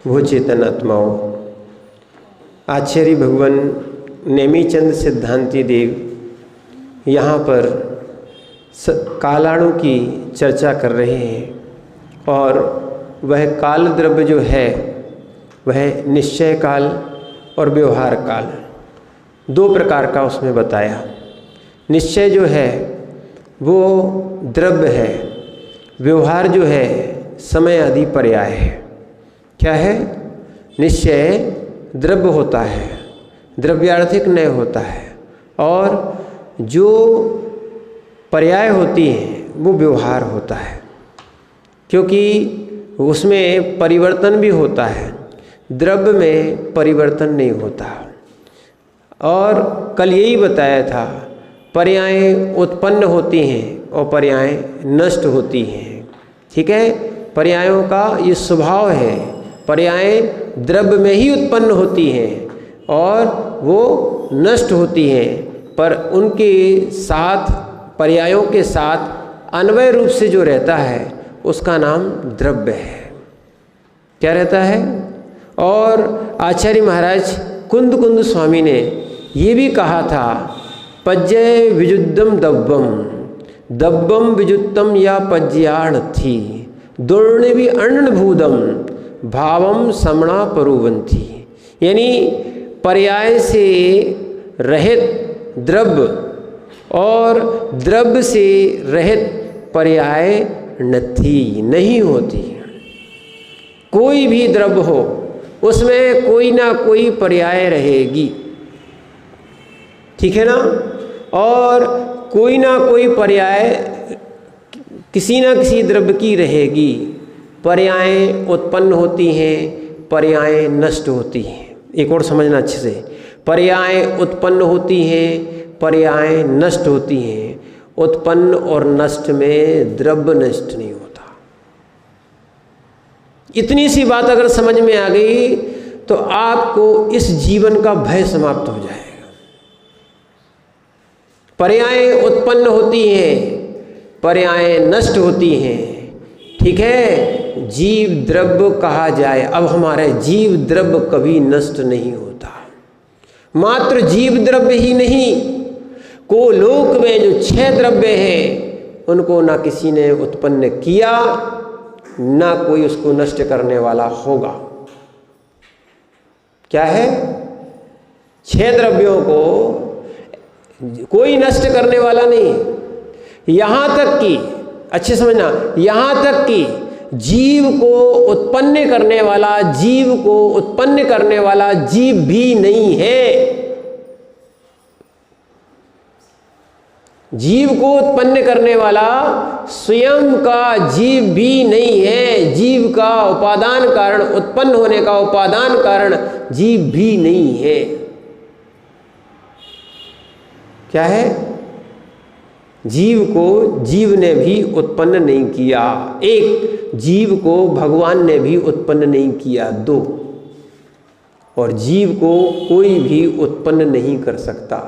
वो चेतन आत्माओं, आचार्य भगवान नेमीचंद सिद्धांती देव यहाँ पर कालाणु की चर्चा कर रहे हैं और वह काल द्रव्य जो है वह निश्चय काल और व्यवहार काल, दो प्रकार का उसमें बताया। निश्चय जो है वो द्रव्य है, व्यवहार जो है समय आदि पर्याय है। क्या है? निश्चय द्रव्य होता है, द्रव्यार्थिक नय होता है, और जो पर्याय होती हैं वो व्यवहार होता है, क्योंकि उसमें परिवर्तन भी होता है, द्रव्य में परिवर्तन नहीं होता। और कल यही बताया था, पर्याय उत्पन्न होती हैं और पर्याय नष्ट होती हैं। ठीक है, पर्यायों का ये स्वभाव है, पर्याय द्रव्य में ही उत्पन्न होती हैं और वो नष्ट होती हैं, पर उनके साथ, पर्यायों के साथ अन्वय रूप से जो रहता है उसका नाम द्रव्य है। क्या रहता है? और आचार्य महाराज कुंद कुंद स्वामी ने ये भी कहा था, पज्जय विजुद्धम दब्बम, दब्बम विजुत्तम या पज्याण थी, दुर्णे भी अण्णभूदम भावम समणा परुवंती। यानी पर्याय से रहित द्रव्य और द्रव्य से रहित पर्याय नथी, नहीं होती। कोई भी द्रव्य हो उसमें कोई ना कोई पर्याय रहेगी, ठीक है ना? और कोई ना कोई पर्याय किसी ना किसी द्रव्य की रहेगी। पर्याय उत्पन्न होती हैं, पर्याय नष्ट होती हैं। एक और समझना अच्छे से, पर्याय उत्पन्न होती हैं, पर्याय नष्ट होती हैं। उत्पन्न और नष्ट में द्रव्य नष्ट नहीं होता। इतनी सी बात अगर समझ में आ गई तो आपको इस जीवन का भय समाप्त हो जाएगा। पर्याय उत्पन्न होती हैं, पर्याय नष्ट होती हैं, ठीक है। जीव द्रव्य कहा जाए, अब हमारे जीव द्रव्य कभी नष्ट नहीं होता। मात्र जीव द्रव्य ही नहीं, को लोक में जो 6 द्रव्य हैं उनको ना किसी ने उत्पन्न किया, ना कोई उसको नष्ट करने वाला होगा। क्या है? 6 द्रव्यों को कोई नष्ट करने वाला नहीं। यहाँ तक कि, अच्छे समझना, यहाँ तक कि जीव को उत्पन्न करने वाला, जीव को उत्पन्न करने वाला जीव भी नहीं है। जीव को उत्पन्न करने वाला स्वयं का जीव भी नहीं है। जीव का उपादान कारण, उत्पन्न होने का उपादान कारण जीव भी नहीं है। क्या है? जीव को जीव ने भी उत्पन्न नहीं किया। एक, जीव को भगवान ने भी उत्पन्न नहीं किया। 2, और जीव को कोई भी उत्पन्न नहीं कर सकता।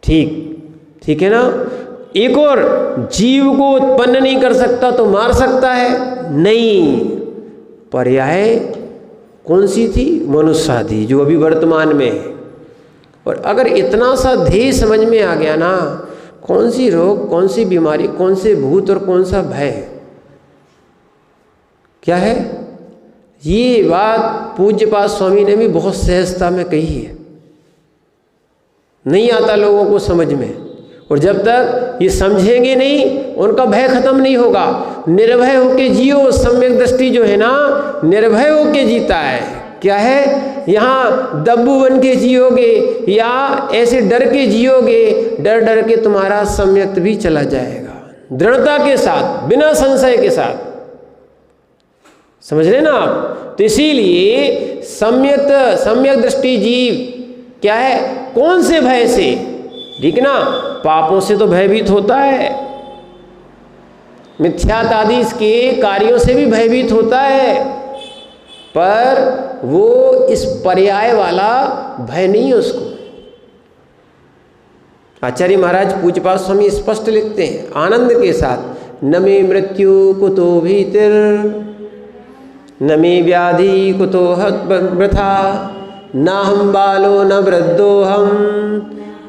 ठीक है ना? एक और, जीव को उत्पन्न नहीं कर सकता तो मार सकता है? नहीं। पर्याय कौन सी थी? मनुष्यादि, जो अभी वर्तमान में है। और अगर इतना सा ध्येय समझ में आ गया ना, कौन सी रोग, कौन सी बीमारी, कौन से भूत और कौन सा भय। क्या है? ये बात पूज्यपाद स्वामी ने भी बहुत सहजता में कही है। नहीं आता लोगों को समझ में, और जब तक ये समझेंगे नहीं उनका भय खत्म नहीं होगा। निर्भय होके जियो, सम्यक दृष्टि जो है ना, निर्भय होके जीता है। क्या है? यहाँ दब्बू बन के जियोगे या ऐसे डर के जियोगे, डर डर के तुम्हारा सम्यक भी चला जाएगा। दृढ़ता के साथ, बिना संशय के साथ, समझ रहे ना आप? तो इसीलिए सम्यक दृष्टि जीव क्या है? कौन से भय से? ठीक ना? पापों से तो भयभीत होता है, मिथ्यात आदि के कार्यों से भी भयभीत होता है, पर वो इस पर्याय वाला भय नहीं है उसको। आचार्य महाराज पूज्यपाद स्वामी स्पष्ट लिखते हैं आनंद के साथ, न मे मृत्यु कुतो भीतिर न मे व्याधि कुतो वृथा, ना हम बालो न वृद्धोहम,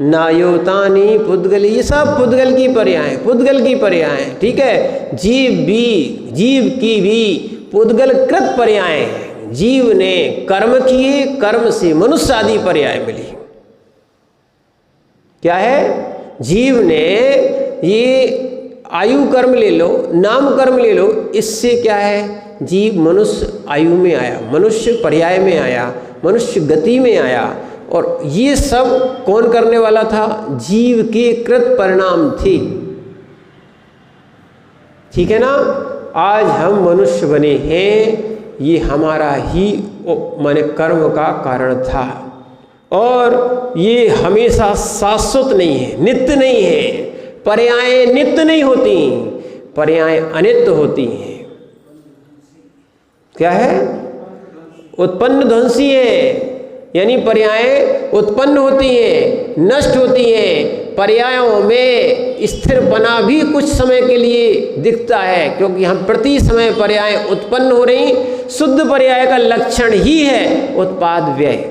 ना योतानी पुद्गल। ये सब पुद्गल की पर्याय, पुद्गल की पर्याय, ठीक है। जीव की भी पुद्गल कृत पर्याय है। जीव ने कर्म किए, कर्म से मनुष्य आदि पर्याय मिली। क्या है? जीव ने ये आयु कर्म ले लो, नाम कर्म ले लो, इससे क्या है? जीव मनुष्य आयु में आया, मनुष्य पर्याय में आया, मनुष्य गति में आया। और ये सब कौन करने वाला था? जीव के कृत परिणाम थे। ठीक है ना? आज हम मनुष्य बने हैं, ये हमारा ही माने कर्म का कारण था। और ये हमेशा शाश्वत नहीं है, नित्य नहीं है। पर्याय नित्य नहीं होती, पर्याय अनित्य होती हैं। क्या है? उत्पन्न ध्वंसी है, यानी पर्याय उत्पन्न होती हैं, नष्ट होती हैं। पर्यायों में स्थिरपना भी कुछ समय के लिए दिखता है, क्योंकि हम प्रति समय पर्याय उत्पन्न हो रही। शुद्ध पर्याय का लक्षण ही है उत्पाद व्यय।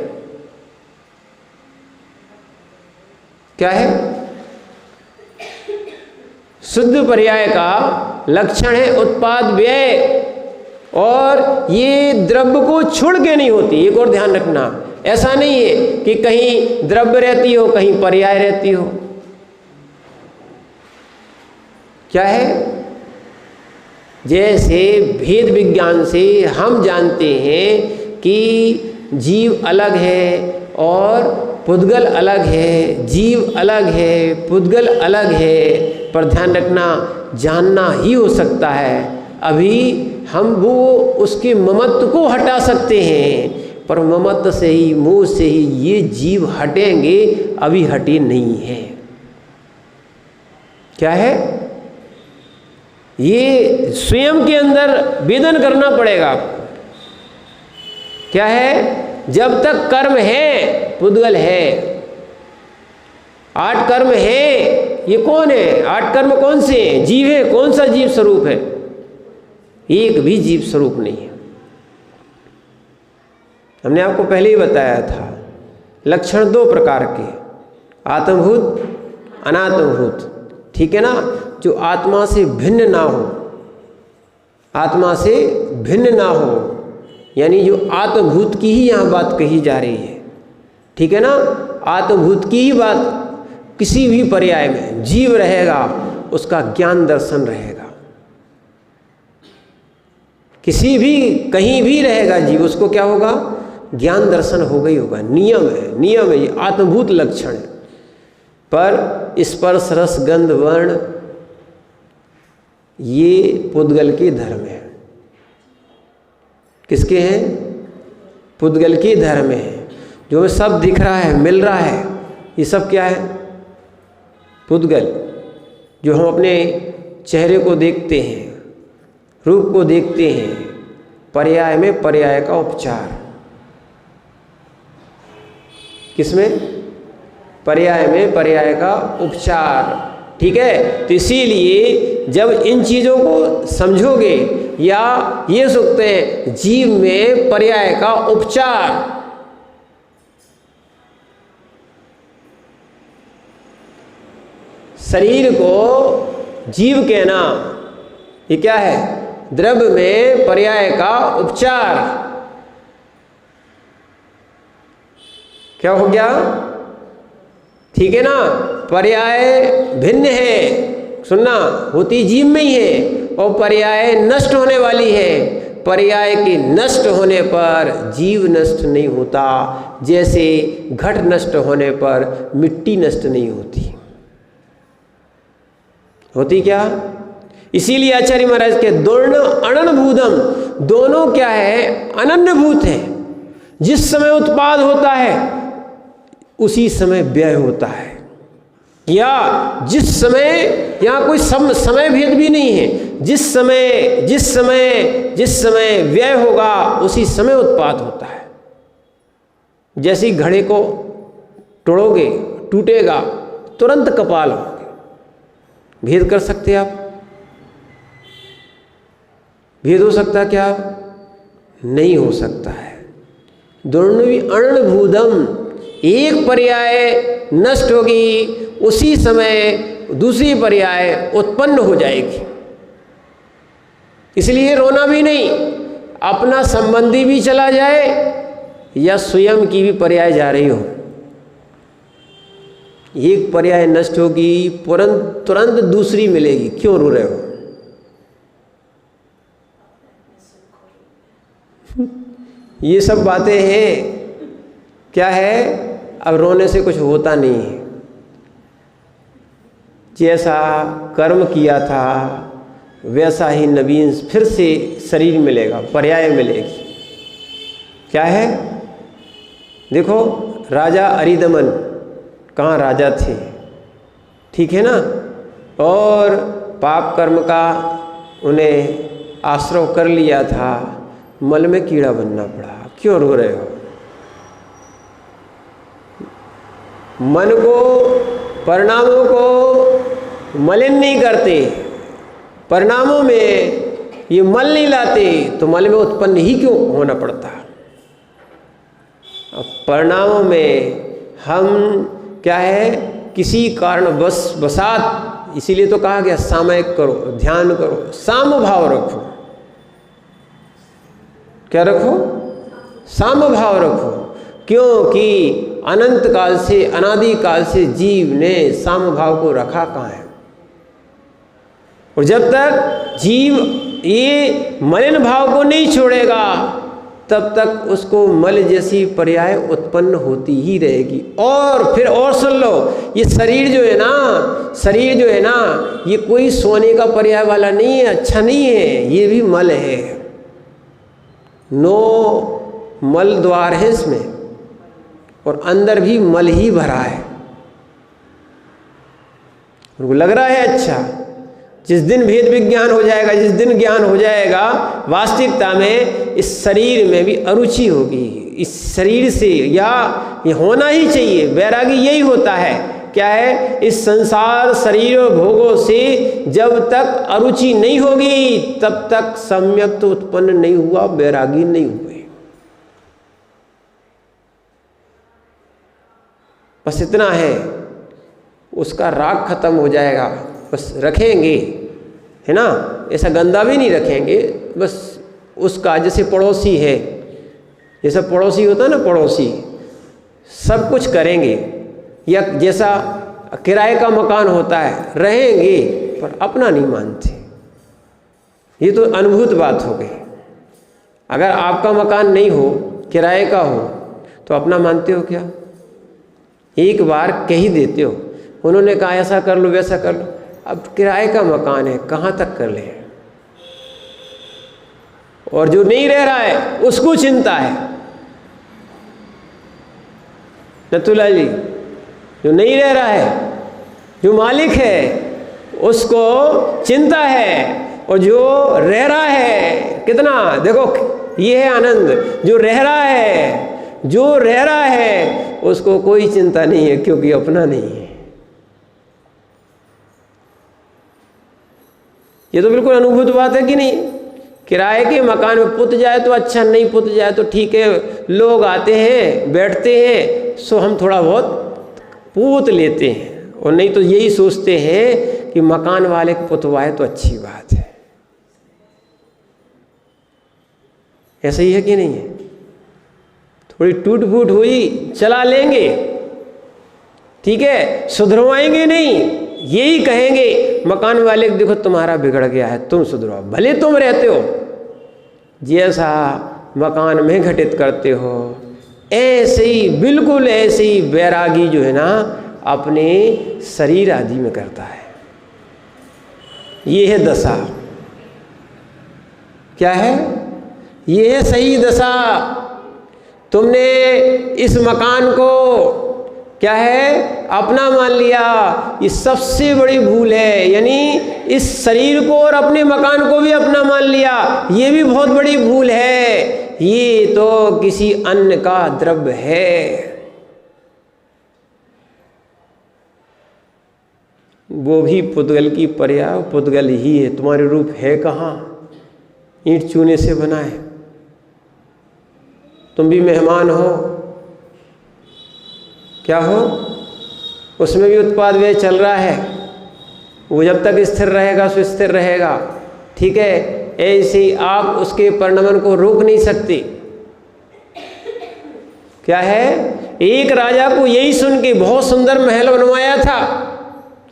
क्या है? शुद्ध पर्याय का लक्षण है उत्पाद व्यय। और ये द्रव्य को छोड़ के नहीं होती, एक और ध्यान रखना। ऐसा नहीं है कि कहीं द्रव्य रहती हो, कहीं पर्याय रहती हो। क्या है? जैसे भेद विज्ञान से हम जानते हैं कि जीव अलग है और पुद्गल अलग है, जीव अलग है, पुद्गल अलग है, पर ध्यान रखना, जानना ही हो सकता है। अभी हम वो उसके ममत्व को हटा सकते हैं, पर ममत्व से ही, मोह से ही ये जीव हटेंगे, अभी हटे नहीं है। क्या है? ये स्वयं के अंदर वेदन करना पड़ेगा आपको। क्या है? जब तक कर्म है, पुद्गल है। 8 कर्म है, ये कौन है? 8 कर्म कौन से हैं? जीव है। कौन सा जीव स्वरूप है? एक भी जीव स्वरूप नहीं है। हमने आपको पहले ही बताया था, लक्षण 2 प्रकार के, आत्मभूत, अनात्मभूत। ठीक है ना? जो आत्मा से भिन्न ना हो, आत्मा से भिन्न ना हो, यानी जो आत्मभूत की ही यहाँ बात कही जा रही है। ठीक है ना? आत्मभूत की ही बात। किसी भी पर्याय में जीव रहेगा, उसका ज्ञान दर्शन रहेगा। किसी भी, कहीं भी रहेगा जीव, उसको क्या होगा? ज्ञान दर्शन होगा ही होगा। नियम है, नियम है, ये आत्मभूत लक्षण है। पर स्पर्श रस गंध वर्ण ये पुद्गल के धर्म है। किसके हैं? पुद्गल के धर्म है। जो सब दिख रहा है, मिल रहा है, ये सब क्या है? पुद्गल। जो हम अपने चेहरे को देखते हैं, रूप को देखते हैं, पर्याय में पर्याय का उपचार। किसमें? पर्याय में पर्याय का उपचार। ठीक है? तो इसीलिए जब इन चीज़ों को समझोगे, या ये सोचते हैं जीव में पर्याय का उपचार, शरीर को जीव कहना, ये क्या है? द्रव्य में पर्याय का उपचार। क्या हो गया? ठीक है ना? पर्याय भिन्न है, सुनना, होती जीव में ही है, और पर्याय नष्ट होने वाली है। पर्याय के नष्ट होने पर जीव नष्ट नहीं होता, जैसे घट नष्ट होने पर मिट्टी नष्ट नहीं होती। होती क्या? इसीलिए आचार्य महाराज के दोर्ण अनन्यभूतम, दोनों क्या है? अनन्यभूत है। जिस समय उत्पाद होता है उसी समय व्यय होता है, या जिस समय, यहाँ कोई समय भेद भी नहीं है। जिस समय व्यय होगा उसी समय उत्पाद होता है। जैसे घड़े को तोड़ोगे, टूटेगा, तुरंत कपाल होगे। भेद कर सकते आप? भेद हो सकता क्या? नहीं हो सकता है। दुर्नवी अणभूतम, एक पर्याय नष्ट होगी, उसी समय दूसरी पर्याय उत्पन्न हो जाएगी। इसलिए रोना भी नहीं, अपना संबंधी भी चला जाए या स्वयं की भी पर्याय जा रही हो, एक पर्याय नष्ट होगी, तुरंत दूसरी मिलेगी। क्यों रो रहे हो? ये सब बातें हैं। क्या है? अब रोने से कुछ होता नहीं है। जैसा कर्म किया था वैसा ही नवीन फिर से शरीर मिलेगा, पर्याय मिलेगी। क्या है? देखो, राजा अरिदमन कहाँ राजा थे, ठीक है ना, और पाप कर्म का उन्हें आश्रय कर लिया था, मल में कीड़ा बनना पड़ा। क्यों रो रहे हो? मन को, परिणामों को मलिन नहीं करते, परिणामों में ये मल नहीं लाते, तो मल में उत्पन्न ही क्यों होना पड़ता? अब परिणामों में हम क्या है, किसी कारण बसात, इसीलिए तो कहा गया सामयिक करो, ध्यान करो, साम भाव रखो। क्या रखो? साम भाव रखो। क्योंकि अनंत काल से, अनादि काल से जीव ने साम भाव को रखा कहाँ है। और जब तक जीव ये मलिन भाव को नहीं छोड़ेगा तब तक उसको मल जैसी पर्याय उत्पन्न होती ही रहेगी। और फिर और सुन लो, ये शरीर जो है ना, ये कोई सोने का पर्याय वाला नहीं है, अच्छा नहीं है, ये भी मल है। 9 मल द्वार है इसमें, और अंदर भी मल ही भरा है। उनको लग रहा है अच्छा। जिस दिन भेद विज्ञान हो जाएगा, जिस दिन ज्ञान हो जाएगा वास्तविकता में, इस शरीर में भी अरुचि होगी। इस शरीर से, या ये होना ही चाहिए, वैरागी यही होता है। क्या है? इस संसार शरीर और भोगों से जब तक अरुचि नहीं होगी तब तक सम्यक तो उत्पन्न नहीं हुआ, वैरागी नहीं हुए। बस इतना है, उसका राग खत्म हो जाएगा। बस रखेंगे, है ना, ऐसा गंदा भी नहीं रखेंगे, बस उसका जैसे पड़ोसी है, जैसा पड़ोसी होता है ना, पड़ोसी सब कुछ करेंगे, या जैसा किराए का मकान होता है, रहेंगे पर अपना नहीं मानते। ये तो अनुभूत बात हो गई। अगर आपका मकान नहीं हो, किराए का हो, तो अपना मानते हो क्या? एक बार कह ही देते हो, उन्होंने कहा ऐसा कर लो वैसा कर लो। अब किराए का मकान है, कहाँ तक कर ले। और जो नहीं रह रहा है उसको चिंता है। नथुला जी, जो नहीं रह रहा है, जो मालिक है उसको चिंता है, और जो रह रहा है कितना, देखो ये है आनंद। जो रह रहा है उसको कोई चिंता नहीं है, क्योंकि अपना नहीं है। ये तो बिल्कुल अनुभूत बात है कि नहीं? किराए के मकान में पुत जाए तो अच्छा, नहीं पुत जाए तो ठीक है, लोग आते हैं बैठते हैं, सो हम थोड़ा बहुत पूत लेते हैं, और नहीं तो यही सोचते हैं कि मकान वाले को पुतवाए तो अच्छी बात है। ऐसा ही है कि नहीं है? थोड़ी टूट फूट हुई, चला लेंगे, ठीक है, सुधरवाएंगे नहीं, यही कहेंगे मकान वाले को, देखो तुम्हारा बिगड़ गया है, तुम सुधरवाओ। भले तुम रहते हो, जैसा मकान में घटित करते हो, ऐसे ही, बिल्कुल ऐसे ही वैरागी जो है ना, अपने शरीर आदि में करता है। ये है दशा। क्या है? ये है सही दशा। तुमने इस मकान को क्या है, अपना मान लिया, ये सबसे बड़ी भूल है। यानी इस शरीर को और अपने मकान को भी अपना मान लिया, ये भी बहुत बड़ी भूल है। ये तो किसी अन्य का द्रव्य है, वो भी पुद्गल की पर्याय, पुद्गल ही है। तुम्हारे रूप है कहाँ? ईंट चूने से बना है, तुम भी मेहमान हो, क्या हो, उसमें भी उत्पाद व्यय चल रहा है, वो जब तक स्थिर रहेगा सो स्थिर रहेगा, ठीक है। ऐसे ही आप उसके परिणमन को रोक नहीं सकते। क्या है, एक राजा को यही सुन के बहुत सुंदर महल बनवाया था,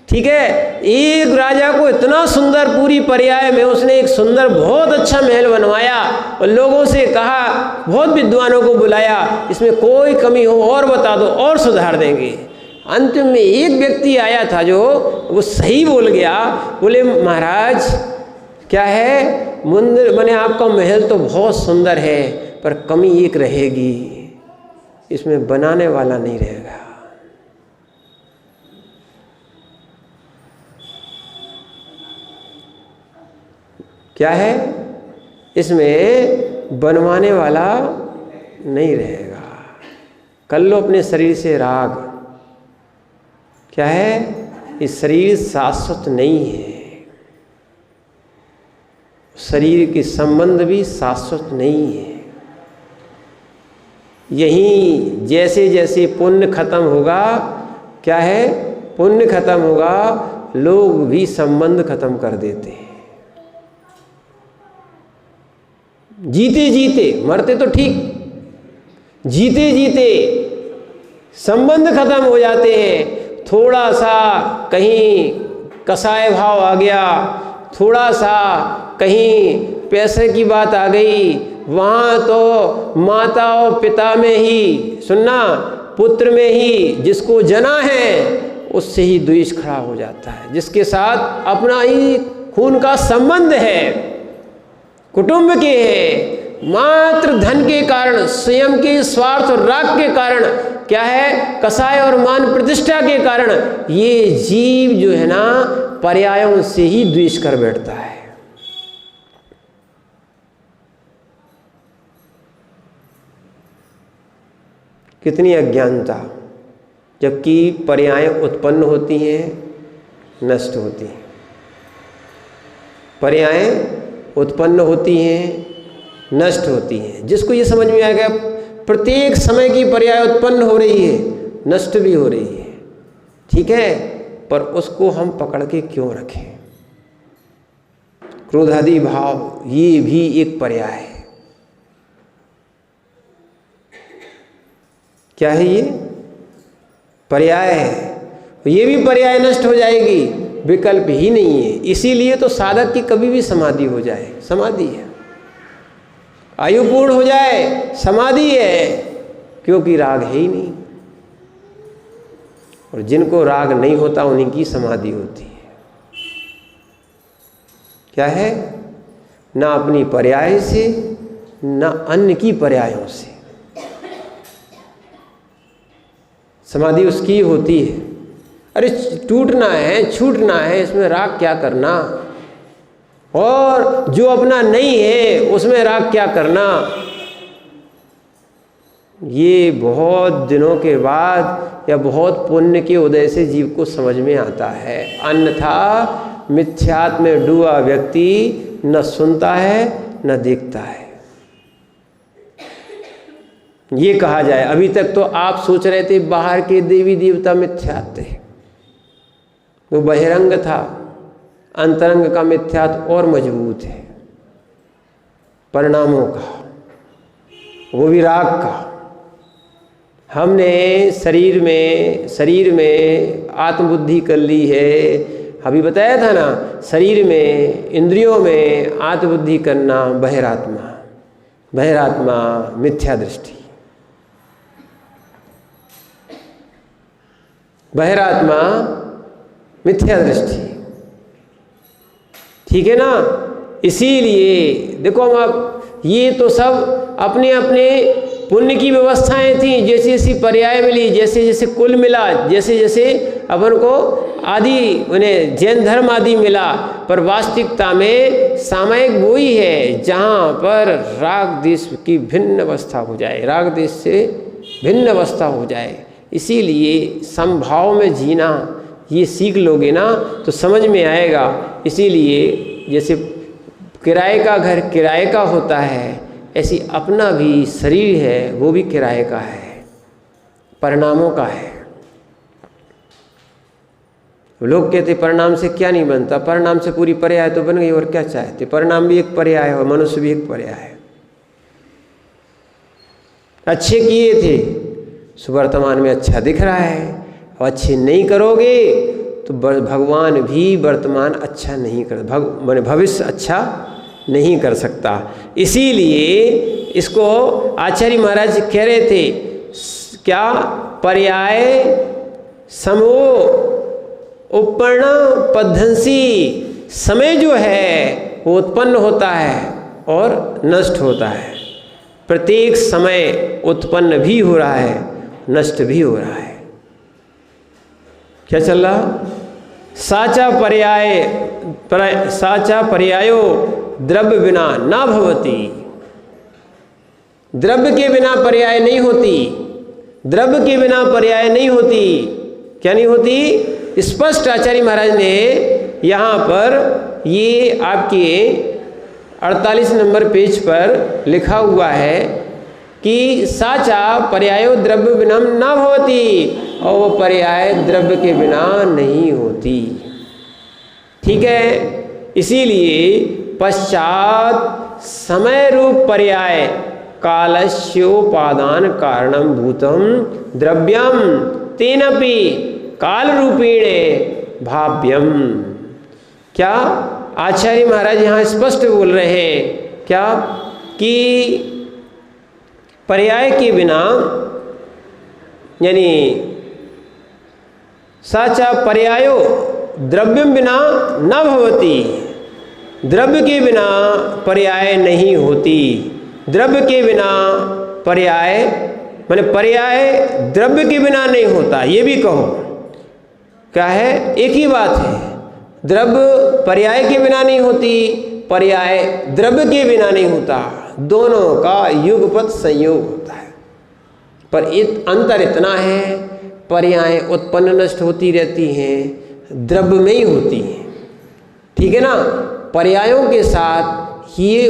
ठीक है। एक राजा को इतना सुंदर, पूरी पर्याय में उसने एक सुंदर बहुत अच्छा महल बनवाया और लोगों से कहा, बहुत विद्वानों को बुलाया, इसमें कोई कमी हो और बता दो और सुधार देंगे। अंतिम में एक व्यक्ति आया था जो वो सही बोल गया, बोले महाराज क्या है, मंदिर बने आपका महल तो बहुत सुंदर है, पर कमी एक रहेगी, इसमें बनाने वाला नहीं रहेगा। क्या है, इसमें बनवाने वाला नहीं रहेगा। कर लो अपने शरीर से राग। क्या है, इस शरीर शाश्वत नहीं है, शरीर के संबंध भी शाश्वत नहीं है। यहीं जैसे जैसे पुण्य खत्म होगा, क्या है, पुण्य खत्म होगा, लोग भी संबंध खत्म कर देते हैं। जीते जीते, मरते तो ठीक, जीते जीते संबंध खत्म हो जाते हैं। थोड़ा सा कहीं कसाय भाव आ गया, थोड़ा सा कहीं पैसे की बात आ गई, वहाँ तो माता और पिता में ही, सुनना, पुत्र में ही जिसको जना है उससे ही द्वेष खड़ा हो जाता है, जिसके साथ अपना ही खून का संबंध है, कुटुंब के है, मात्र धन के कारण, स्वयं के स्वार्थ और राग के कारण, क्या है, कसाय और मान प्रतिष्ठा के कारण ये जीव जो है ना पर्यायों से ही द्वेष कर बैठता है। कितनी अज्ञानता, जबकि पर्याय उत्पन्न होती हैं, नष्ट होती हैं। पर्याय उत्पन्न होती हैं, नष्ट होती हैं। जिसको ये समझ में आएगा प्रत्येक समय की पर्याय उत्पन्न हो रही है, नष्ट भी हो रही है, ठीक है, पर उसको हम पकड़ के क्यों रखें। क्रोधादि भाव ये भी एक पर्याय है। क्या है ये, पर्याय है, ये भी पर्याय नष्ट हो जाएगी, विकल्प ही नहीं है। इसीलिए तो साधक की कभी भी समाधि हो जाए, समाधि है, आयु पूर्ण हो जाए, समाधि है, क्योंकि राग है ही नहीं। और जिनको राग नहीं होता उन्हीं की समाधि होती है। क्या है, ना अपनी पर्याय से, ना अन्य की पर्यायों से समाधि उसकी होती है। अरे टूटना है, छूटना है, इसमें राग क्या करना, और जो अपना नहीं है उसमें राग क्या करना। ये बहुत दिनों के बाद या बहुत पुण्य के उदय से जीव को समझ में आता है, अन्यथा मिथ्यात्व में डूबा व्यक्ति न सुनता है न देखता है। ये कहा जाए, अभी तक तो आप सोच रहे थे बाहर के देवी देवता मिथ्यात्व थे, वो बहिरंग था, अंतरंग का मिथ्यात्व और मजबूत है, परिणामों का, वो भी राग का। हमने शरीर में आत्मबुद्धि कर ली है। अभी बताया था ना, शरीर में, इंद्रियों में आत्मबुद्धि करना बहिरात्मा मिथ्या दृष्टि, बहिरात्मा मिथ्या दृष्टि, ठीक है ना। इसीलिए देखो, हम आप ये तो सब अपने अपने पुण्य की व्यवस्थाएं थी, जैसी जैसी पर्याय मिली, जैसे जैसे कुल मिला, जैसे जैसे अपन को आदि उन्हें जैन धर्म आदि मिला, पर वास्तविकता में सामयिक वो ही है जहाँ पर राग देश की भिन्न अवस्था हो जाए, राग देश से भिन्न अवस्था हो जाए। इसीलिए समभाव में जीना ये सीख लोगे ना तो समझ में आएगा। इसीलिए जैसे किराए का घर किराए का होता है, ऐसी अपना भी शरीर है वो भी किराए का है, परिणामों का है। लोग कहते परिणाम से क्या नहीं बनता, परिणाम से पूरी पर्याय तो बन गई, और क्या चाहते। परिणाम भी एक पर्याय है और मनुष्य भी एक पर्याय है। अच्छे किए थे सो वर्तमान में अच्छा दिख रहा है, और अच्छे नहीं करोगे तो भगवान भी वर्तमान अच्छा नहीं कर, माने भविष्य अच्छा नहीं कर सकता। इसीलिए इसको आचार्य महाराज कह रहे थे क्या, पर्याय समो उपर्ण पद्धंसी। समय जो है वो उत्पन्न होता है और नष्ट होता है। प्रत्येक समय उत्पन्न भी हो रहा है, नष्ट भी हो रहा है। क्या चल रहा? साचा पर्यायो द्रव्य बिना ना भवती। द्रव्य के बिना पर्याय नहीं होती, द्रव्य के बिना पर्याय नहीं होती। क्या नहीं होती? स्पष्ट आचार्य महाराज ने यहाँ पर ये आपके 48 नंबर पेज पर लिखा हुआ है कि साचा पर्यायो द्रव्य बिना ना भवती, और वो पर्याय द्रव्य के बिना नहीं होती। ठीक है, इसीलिए पश्चात समय रूप पर्याय कालस्योपादान कारणम भूतम द्रव्यम तेनपि काल रूपेण भाव्यम। क्या आचार्य महाराज यहाँ स्पष्ट बोल रहे हैं क्या कि पर्याय के बिना, यानी साचा पर्यायो द्रव्यम बिना न भवती, द्रव्य के बिना पर्याय नहीं होती। द्रव्य के बिना पर्याय, माने पर्याय द्रव्य के बिना नहीं होता। ये भी कहो क्या है, एक ही बात है। द्रव्य पर्याय के बिना नहीं होती, पर्याय द्रव्य के बिना नहीं होता। दोनों का युगपत संयोग होता है। पर अंतर इतना है, पर्याय उत्पन्न नष्ट होती रहती हैं, द्रव्य में ही होती हैं। ठीक है ना? पर्यायों के साथ ही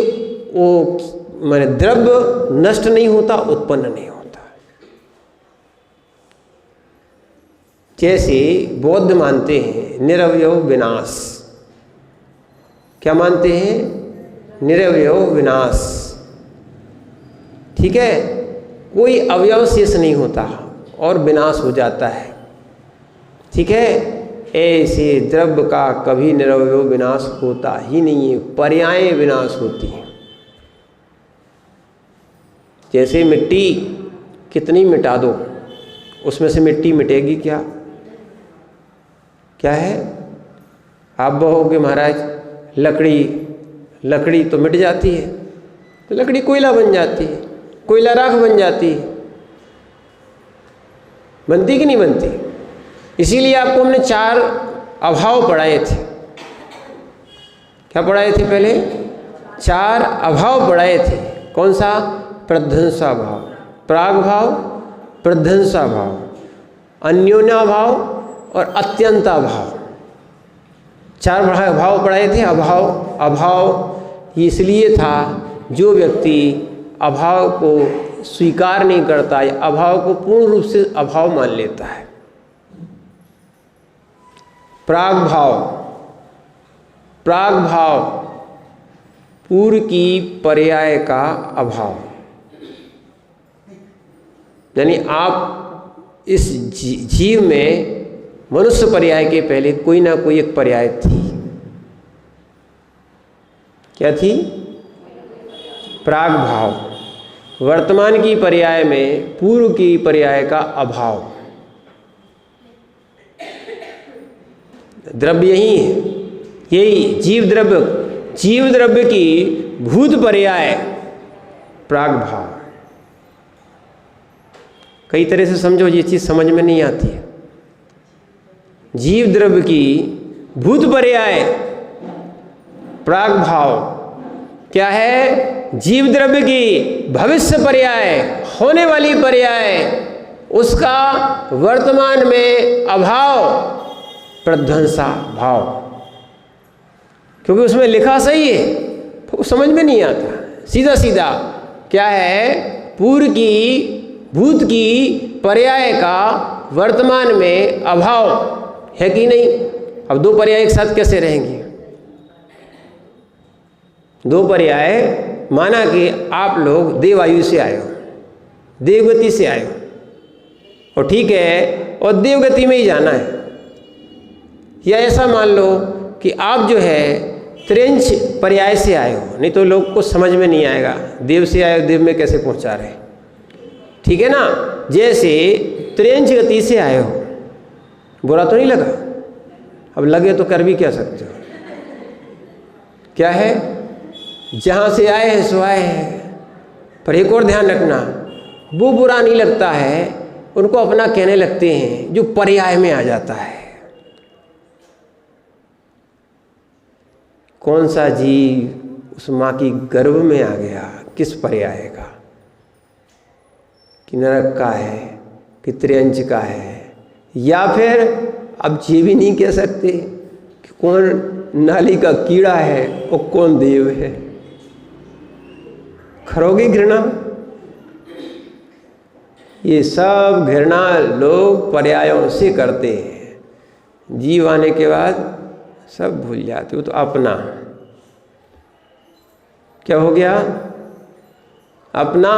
वो माने द्रव्य नष्ट नहीं होता, उत्पन्न नहीं होता। जैसे बौद्ध मानते हैं निरवयव विनाश। क्या मानते हैं? निरवयव विनाश। ठीक है, कोई अवयव शेष नहीं होता और विनाश हो जाता है। ठीक है, ऐसे द्रव्य का कभी निरवयव विनाश होता ही नहीं है, पर्याय विनाश होती हैं। जैसे मिट्टी कितनी मिटा दो, उसमें से मिट्टी मिटेगी क्या? क्या है? आप कहोगे महाराज लकड़ी तो मिट जाती है, तो लकड़ी कोयला बन जाती है, कोयला राख बन जाती है। बनती कि नहीं बनती? इसीलिए आपको हमने 4 अभाव पढ़ाए थे। क्या पढ़ाए थे पहले? 4 अभाव पढ़ाए थे। कौन सा? प्रध्वंसा भाव, प्राग भाव, प्रध्वंसा भाव, अन्योन्या भाव और अत्यंता भाव। 4 भाव पढ़ाए थे। अभाव इसलिए था जो व्यक्ति अभाव को स्वीकार नहीं करता या अभाव को पूर्ण रूप से अभाव मान लेता है। प्राग भाव पूर्व की पर्याय का अभाव, यानी आप इस जीव में मनुष्य पर्याय के पहले कोई ना कोई एक पर्याय थी। क्या थी? प्राग भाव। वर्तमान की पर्याय में पूर्व की पर्याय का अभाव। द्रव्य यही है, यही जीव द्रव्य की भूत पर्याय प्राग भाव। कई तरह से समझो, ये चीज समझ में नहीं आती है। जीव द्रव्य की भूत पर्याय प्राग भाव क्या है? जीव द्रव्य की भविष्य पर्याय, होने वाली पर्याय, उसका वर्तमान में अभाव प्रध्वंसा भाव। क्योंकि उसमें लिखा सही है, वो समझ में नहीं आता, सीधा सीधा क्या है? पूर्व की, भूत की पर्याय का वर्तमान में अभाव है कि नहीं? अब दो पर्याय एक साथ कैसे रहेंगे? दो पर्याय, माना कि आप लोग देवायु से आए हो, देवगति से आए हो, और ठीक है, और देवगति में ही जाना है। या ऐसा मान लो कि आप जो है त्रिंच पर्याय से आए हो, नहीं तो लोग को समझ में नहीं आएगा, देव से आए हो, देव में कैसे पहुंचा रहे, ठीक है ना? जैसे त्रिंच गति से आए हो, बुरा तो नहीं लगा? अब लगे तो कर भी क्या सकते हो? क्या है? जहाँ से आए हैं सो आए हैं। पर एक और ध्यान रखना, वो बुरा नहीं लगता है, उनको अपना कहने लगते हैं जो पर्याय में आ जाता है। कौन सा जीव उस माँ की गर्भ में आ गया, किस पर्याय का? कि नरक का है, कि त्रियंच का है, या फिर अब ये भी नहीं कह सकते कि कौन नाली का कीड़ा है और कौन देव है। खरोगी घृणा, ये सब घृणा लोग पर्यायों से करते हैं। जीव आने के बाद सब भूल जाते हो। तो अपना क्या हो गया? अपना।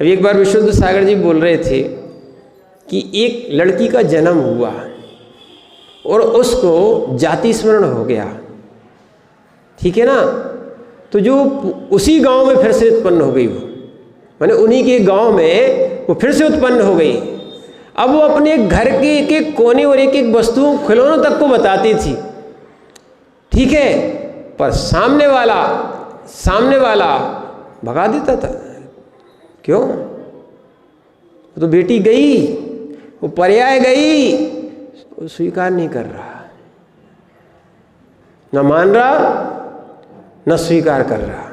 अभी एक बार विशुद्ध सागर जी बोल रहे थे कि एक लड़की का जन्म हुआ और उसको जाति स्मरण हो गया, ठीक है ना? तो जो उसी गांव में फिर से उत्पन्न हो गई, वो माने उन्हीं के गांव में वो फिर से उत्पन्न हो गई। अब वो अपने घर के एक एक कोने और एक एक वस्तु खिलौनों तक को बताती थी, ठीक है? पर सामने वाला भगा देता था। क्यों? तो बेटी गई, वो पर्याय गई, वो स्वीकार नहीं कर रहा, न मान रहा न स्वीकार कर रहा,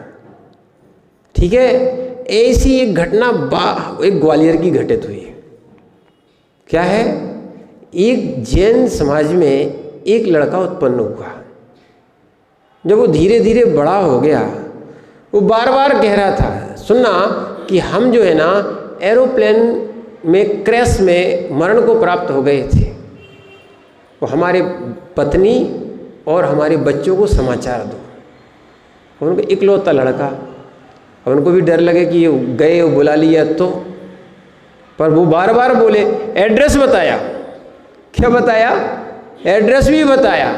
ठीक है? ऐसी एक घटना एक ग्वालियर की घटित हुई। क्या है? एक जैन समाज में एक लड़का उत्पन्न हुआ। जब वो धीरे धीरे बड़ा हो गया, वो बार बार कह रहा था, सुनना कि हम जो है ना एरोप्लेन में क्रैश में मरण को प्राप्त हो गए थे, वो हमारे पत्नी और हमारे बच्चों को समाचार दो। उनको इकलौता लड़का, अब उनको भी डर लगे कि ये गए, वो बुला लिया तो, पर वो बार बार बोले, एड्रेस बताया। क्या बताया? एड्रेस भी बताया,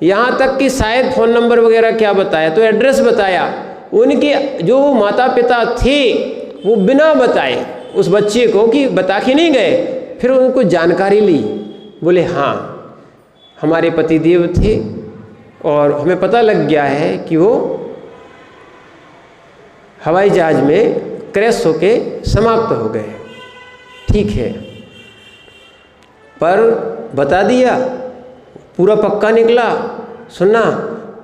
यहाँ तक कि शायद फ़ोन नंबर वगैरह क्या बताया, तो एड्रेस बताया। उनके जो माता पिता थे वो बिना बताए उस बच्चे को कि बता के नहीं गए, फिर उनको जानकारी ली, बोले हाँ हमारे पतिदेव थे और हमें पता लग गया है कि वो हवाई जहाज में क्रैश होके समाप्त हो गए, ठीक है? पर बता दिया, पूरा पक्का निकला, सुनना।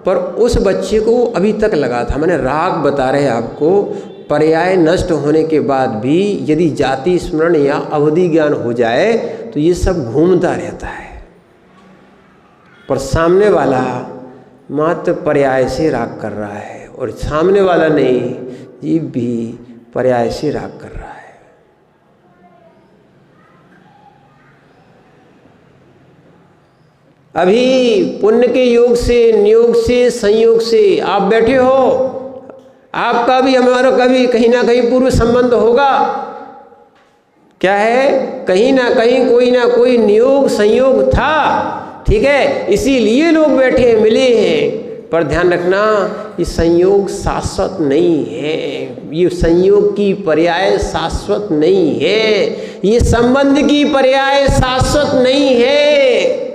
पर उस बच्चे को अभी तक लगा था, मैंने राग बता रहे आपको, पर्याय नष्ट होने के बाद भी यदि जाति स्मरण या अवधि ज्ञान हो जाए तो ये सब घूमता रहता है। पर सामने वाला मात्र पर्याय से राग कर रहा है, और सामने वाला नहीं, जीव भी पर्याय से राग कर रहा है। अभी पुण्य के योग से, नियोग से, संयोग से आप बैठे हो, आपका भी हमारा कभी कहीं ना कहीं पूर्व संबंध होगा। क्या है? कहीं ना कहीं कोई ना कोई नियोग संयोग था, ठीक है? इसीलिए लोग बैठे मिले हैं। पर ध्यान रखना, ये संयोग शाश्वत नहीं है, ये संयोग की पर्याय शाश्वत नहीं है, ये संबंध की पर्याय शाश्वत नहीं है।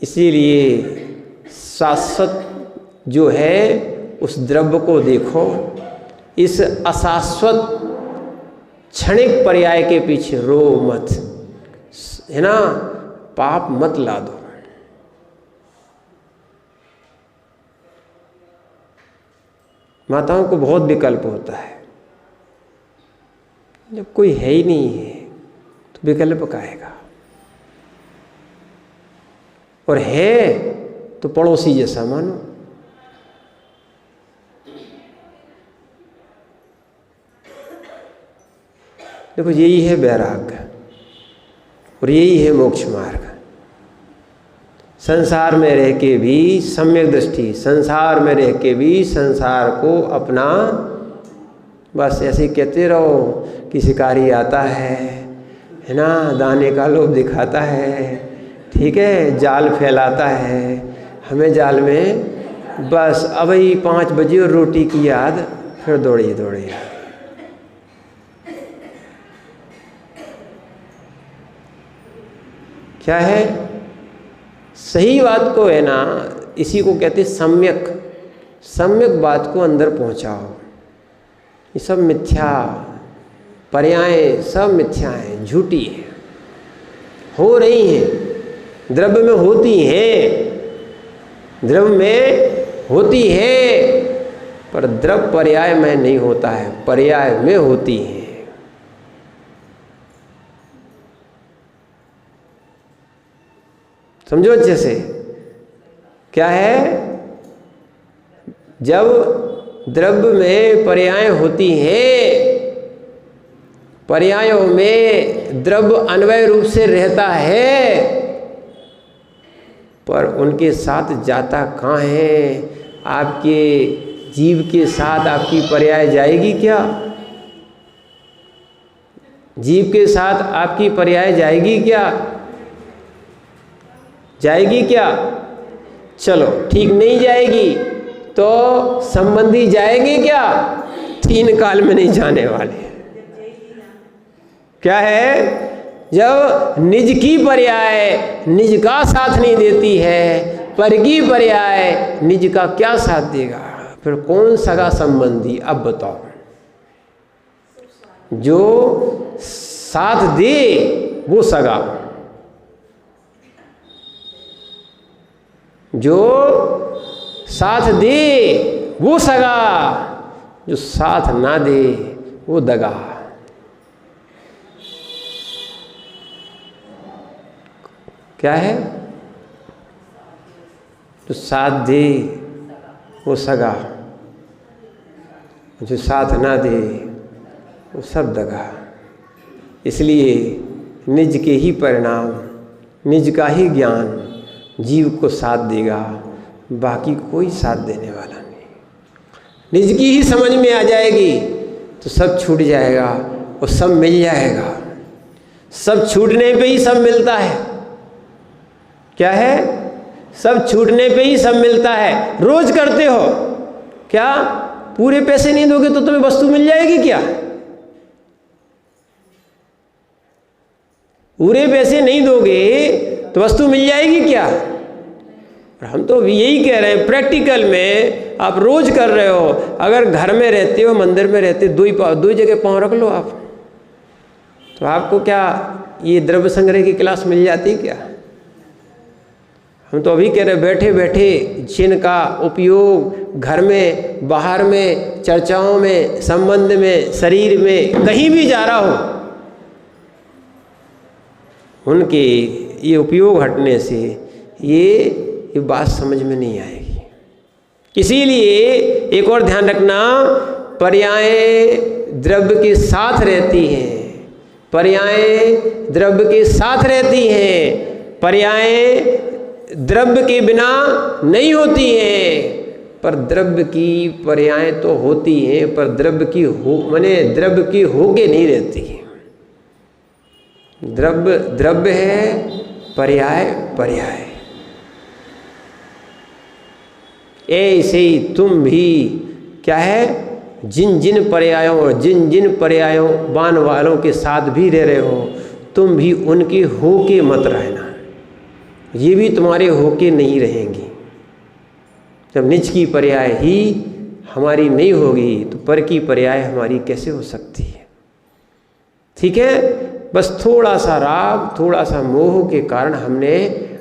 इसीलिए शाश्वत जो है उस द्रव्य को देखो, इस अशाश्वत क्षणिक पर्याय के पीछे रो मत, है ना? पाप मत ला दो। माताओं को बहुत विकल्प होता है, जब कोई है ही नहीं है तो विकल्प काहेगा? और है तो पड़ोसी जैसा मानो। देखो यही है वैराग्य और यही है मोक्ष मार्ग। संसार में रह के भी सम्यक दृष्टि, संसार में रह के भी संसार को अपना, बस ऐसे कहते रहो कि शिकारी आता है ना, दाने का लोभ दिखाता है, ठीक है, जाल फैलाता है, हमें जाल में बस अब ही 5 बजे और रोटी की याद, फिर दौड़िए दौड़िए। क्या है सही बात को, है ना, इसी को कहते सम्यक, सम्यक बात को अंदर पहुंचाओ। ये सब मिथ्या, पर्याय सब मिथ्या है, झूठी है, हो रही हैं, द्रव्य में होती हैं, द्रव्य में होती है, पर द्रव्य पर्याय में नहीं होता है, पर्याय में होती है। समझो अच्छे से, क्या है, जब द्रव्य में पर्याय होती हैं, पर्यायों में द्रव्य अन्वय रूप से रहता है, पर उनके साथ जाता कहाँ है? आपके जीव के साथ आपकी पर्याय जाएगी क्या? जीव के साथ आपकी पर्याय जाएगी क्या? जाएगी क्या? चलो ठीक नहीं जाएगी तो संबंधी जाएंगे क्या? 3 काल में नहीं जाने वाले। क्या है, जब निज की पर्याय निज का साथ नहीं देती है, पर की पर्याय निज का क्या साथ देगा? फिर कौन सगा संबंधी? अब बताओ, जो साथ दे वो सगा, जो साथ दे वो सगा, जो साथ ना दे वो दगा। क्या है, जो साथ दे वो सगा, जो साथ ना दे वो सब दगा। इसलिए निज के ही परिणाम, निज का ही ज्ञान जीव को साथ देगा, बाकी कोई साथ देने वाला नहीं। निज की ही समझ में आ जाएगी तो सब छूट जाएगा और सब मिल जाएगा। सब छूटने पे ही सब मिलता है। क्या है, सब छूटने पे ही सब मिलता है। रोज करते हो क्या, पूरे पैसे नहीं दोगे तो तुम्हें वस्तु मिल जाएगी क्या? पूरे पैसे नहीं दोगे तो वस्तु मिल जाएगी क्या? और हम तो यही कह रहे हैं, प्रैक्टिकल में आप रोज कर रहे हो। अगर घर में रहते हो, मंदिर में रहते हो, दो जगह पाँव रख लो आप, तो आपको क्या ये द्रव्य संग्रह की क्लास मिल जाती क्या? हम तो अभी कह रहे बैठे बैठे जिनका उपयोग घर में, बाहर में, चर्चाओं में, संबंध में, शरीर में, कहीं भी जा रहा हो, उनके ये उपयोग हटने से ये बात समझ में नहीं आएगी। इसीलिए एक और ध्यान रखना, पर्यायें द्रव्य के साथ रहती हैं, पर्यायें द्रव्य के साथ रहती हैं, पर्यायें द्रव्य के बिना नहीं होती हैं। पर द्रव्य की पर्यायें तो होती हैं, पर द्रव्य की द्रव्य की होके नहीं रहती। द्रव्य द्रव्य है, पर्याय पर्याय। ऐसे ही तुम भी क्या है, जिन जिन पर्यायों और जिन जिन पर्यायों बान वालों के साथ भी रह रहे हो, तुम भी उनके होके मत रहना। ये भी तुम्हारे होके नहीं रहेंगी। जब निज की पर्याय ही हमारी नहीं होगी तो पर की पर्याय हमारी कैसे हो सकती है? ठीक है, बस थोड़ा सा राग, थोड़ा सा मोह के कारण हमने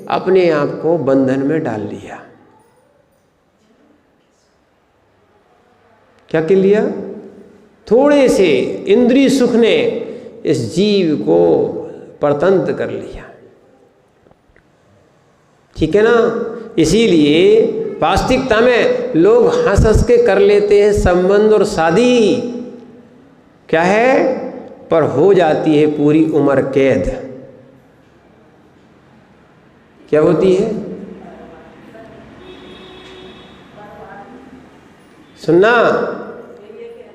अपने आप को बंधन में डाल लिया। क्या कर लिया? थोड़े से इंद्रिय सुख ने इस जीव को परतंत्र कर लिया। ठीक है ना? इसीलिए वास्तविकता में लोग हंस हंस के कर लेते हैं संबंध और शादी। क्या है, पर हो जाती है पूरी उम्र कैद। क्या होती है? सुनना,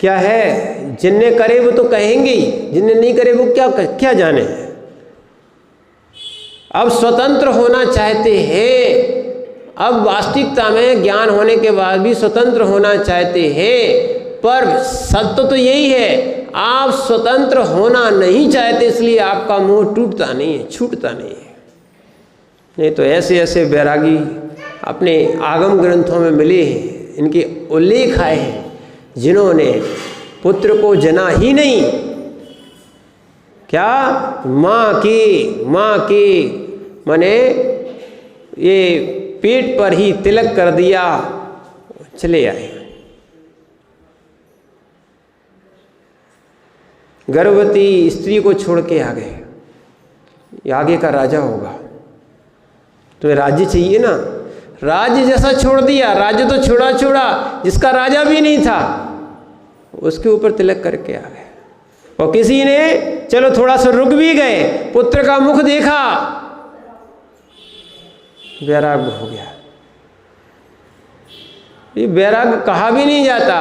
क्या है? जिनने करे वो तो कहेंगे ही, जिनने नहीं करे वो क्या जाने। अब स्वतंत्र होना चाहते हैं, अब वास्तविकता में ज्ञान होने के बाद भी स्वतंत्र होना चाहते हैं, पर सत्य तो यही है, आप स्वतंत्र होना नहीं चाहते, इसलिए आपका मोह टूटता नहीं है, छूटता नहीं है। नहीं तो ऐसे ऐसे वैरागी अपने आगम ग्रंथों में मिले हैं, इनके उल्लेख आए हैं, जिन्होंने पुत्र को जना ही नहीं, क्या माँ के माने ये पेट पर ही तिलक कर दिया, चले आए। गर्भवती स्त्री को छोड़ के आ गए, ये आगे का राजा होगा, तुम्हें राज्य चाहिए ना, राज्य जैसा छोड़ दिया, राज्य तो छोड़ा जिसका राजा भी नहीं था उसके ऊपर तिलक करके आ गए। और किसी ने चलो थोड़ा सा रुक भी गए, पुत्र का मुख देखा, वैराग्य हो गया। ये वैराग्य कहा भी नहीं जाता,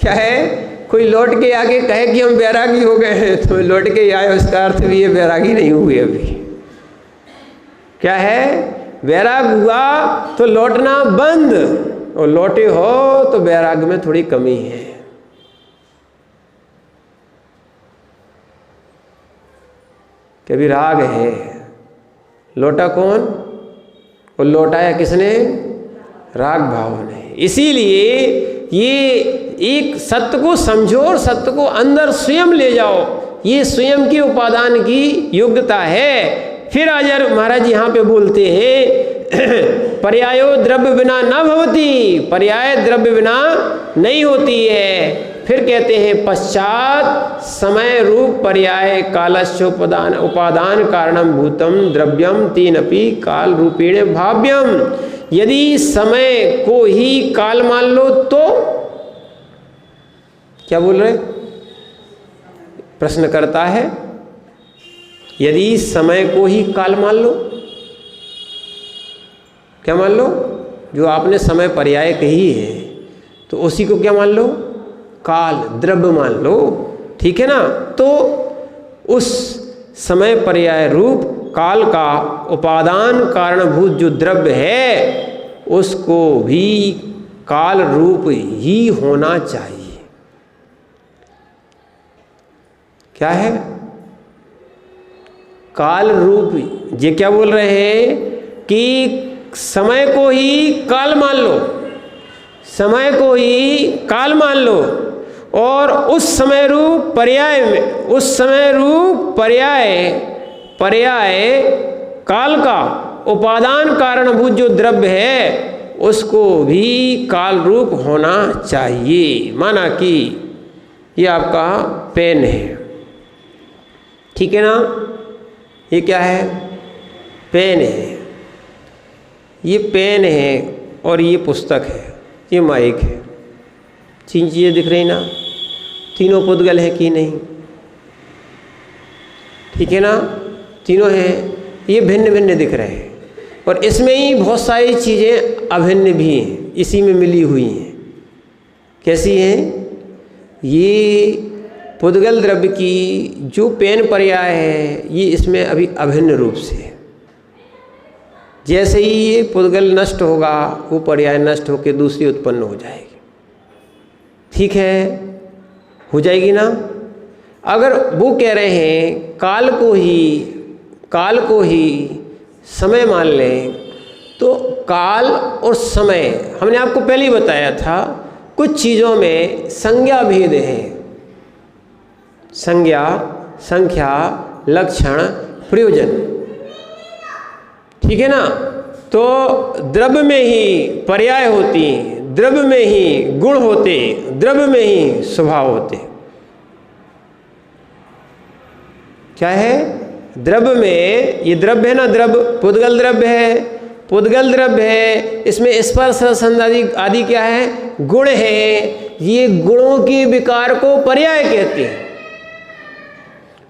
क्या है? कोई लौट के आके कहे कि हम वैरागी हो गए हैं, तो लौट के आए, उसका अर्थ भी ये वैरागी नहीं हुए अभी। क्या है? वैराग हुआ तो लौटना बंद, और लौटे हो तो वैराग में थोड़ी कमी है। कभी राग है, लौटा कौन? और लौटाया किसने? राग भाव ने। इसीलिए ये एक सत्य को समझो और सत्य को अंदर स्वयं ले जाओ, ये स्वयं की उपादान की योग्यता है। फिर आचार्य महाराज यहाँ पे बोलते हैं पर्यायो द्रव्य बिना न भवती, पर्याय द्रव्य बिना नहीं होती है। फिर कहते हैं पश्चात समय रूप पर्याय कालस्योपादान उपादान कारणम भूतम द्रव्यम तेनपि काल रूपेण भाव्यम। यदि समय को ही काल मान लो तो क्या बोल रहे? प्रश्न करता है, यदि समय को ही काल मान लो, क्या मान लो? जो आपने समय पर्याय कही है तो उसी को क्या मान लो? काल, द्रव्य मान लो, ठीक है ना? तो उस समय पर्याय रूप काल का उपादान कारणभूत जो द्रव्य है उसको भी काल रूप ही होना चाहिए। क्या है? काल रूप। ये क्या बोल रहे हैं कि समय को ही काल मान लो, समय को ही काल मान लो, और उस समय रूप पर्याय में, उस समय रूप पर्याय काल का उपादान कारणभूत जो द्रव्य है उसको भी काल रूप होना चाहिए। माना कि ये आपका पेन है, ठीक है ना? ये क्या है? पेन है। ये पेन है और ये पुस्तक है, ये माइक है। तीन चीज़ें दिख रही ना? तीनों पुद्गल है कि नहीं? ठीक है ना? तीनों हैं, ये भिन्न भिन्न दिख रहे हैं, और इसमें ही बहुत सारी चीज़ें अभिन्न भी हैं, इसी में मिली हुई हैं। कैसी हैं? ये पुद्गल द्रव्य की जो पेन पर्याय है ये इसमें अभी अभिन्न रूप से है। जैसे ही ये पुद्गल नष्ट होगा वो पर्याय नष्ट होकर दूसरी उत्पन्न हो जाएगी, ठीक है? हो जाएगी ना? अगर वो कह रहे हैं काल को ही समय मान लें, तो काल और समय हमने आपको पहले ही बताया था, कुछ चीज़ों में संज्ञा भेद है। संज्ञा, संख्या, लक्षण, प्रयोजन, ठीक है ना? तो द्रव्य में ही पर्याय होती, द्रव्य में ही गुण होते, द्रव्य में ही स्वभाव होते। क्या है? द्रव्य में, ये द्रव्य है ना, द्रव्य पुद्गल द्रव्य है, पुद्गल द्रव्य है, इसमें स्पर्श संध आदि क्या है? गुण है। ये गुणों के विकार को पर्याय कहते हैं।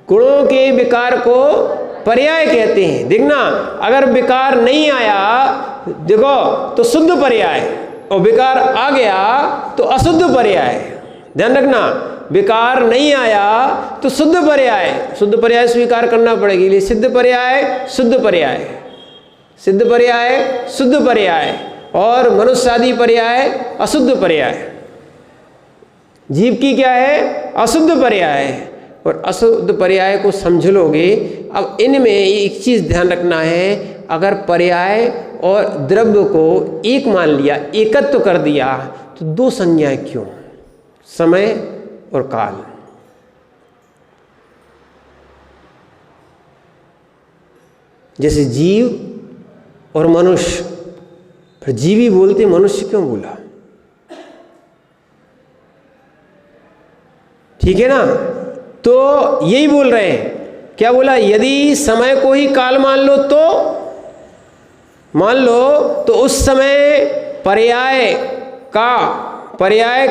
गुणों के विकार को पर्याय कहते हैं। देखना, अगर विकार नहीं आया देखो तो शुद्ध पर्याय, और विकार आ गया तो अशुद्ध पर्याय। ध्यान रखना, विकार नहीं आया तो शुद्ध पर्याय, शुद्ध पर्याय स्वीकार करना पड़ेगी। इसलिए सिद्ध पर्याय, शुद्ध पर्याय, सिद्ध पर्याय, शुद्ध पर्याय, और मनुष्य आदि पर्याय अशुद्ध पर्याय। जीव की क्या है? अशुद्ध पर्याय। और अशुद्ध पर्याय को समझ लोगे। अब इनमें एक चीज़ ध्यान रखना है, अगर पर्याय और द्रव्य को एक मान लिया, एकत्व कर दिया, तो दो संज्ञाएं क्यों? समय और काल। जैसे जीव और मनुष्य, फिर जीवी बोलते मनुष्य क्यों बोला? ठीक है ना? तो यही बोल रहे हैं, क्या बोला? यदि समय को ही काल मान लो तो उस समय पर्याय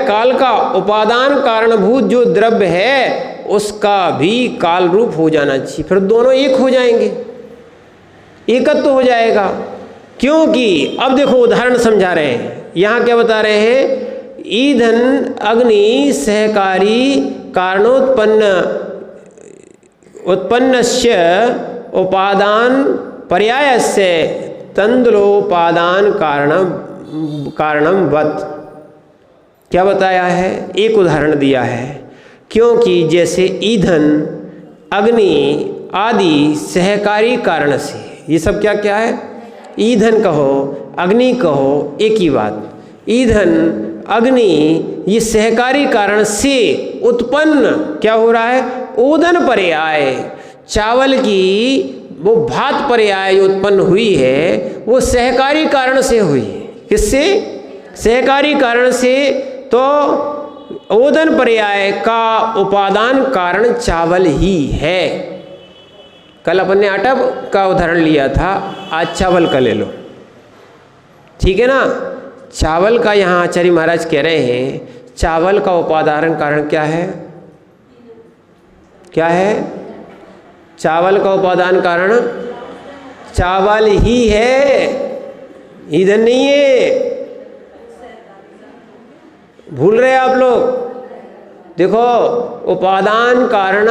काल का उपादान कारणभूत जो द्रव्य है उसका भी काल रूप हो जाना चाहिए। फिर दोनों एक हो जाएंगे, एकत्व हो जाएगा। क्योंकि अब देखो उदाहरण समझा रहे हैं, यहाँ क्या बता रहे हैं? ईंधन अग्नि सहकारी उत्पन्नस्य उपादान पर्यायस्य तंदुलोपादान कारणम वत्। क्या बताया है? एक उदाहरण दिया है। क्योंकि जैसे ईंधन अग्नि आदि सहकारी कारण से, ये सब क्या क्या है? ईंधन कहो अग्नि कहो एक ही बात। ईंधन अग्नि ये सहकारी कारण से उत्पन्न क्या हो रहा है? ओदन पर्याय। चावल की वो भात पर्याय उत्पन्न हुई है, वो सहकारी कारण से हुई। किससे? सहकारी कारण से। तो ओदन पर्याय का उपादान कारण चावल ही है। कल अपन ने आटा का उदाहरण लिया था, आज चावल का ले लो। ठीक है ना? चावल का यहाँ आचार्य महाराज कह रहे हैं, चावल का उपादान कारण क्या है? क्या है? चावल का उपादान कारण चावल ही है, ईंधन नहीं है। भूल रहे आप लोग? देखो, उपादान कारण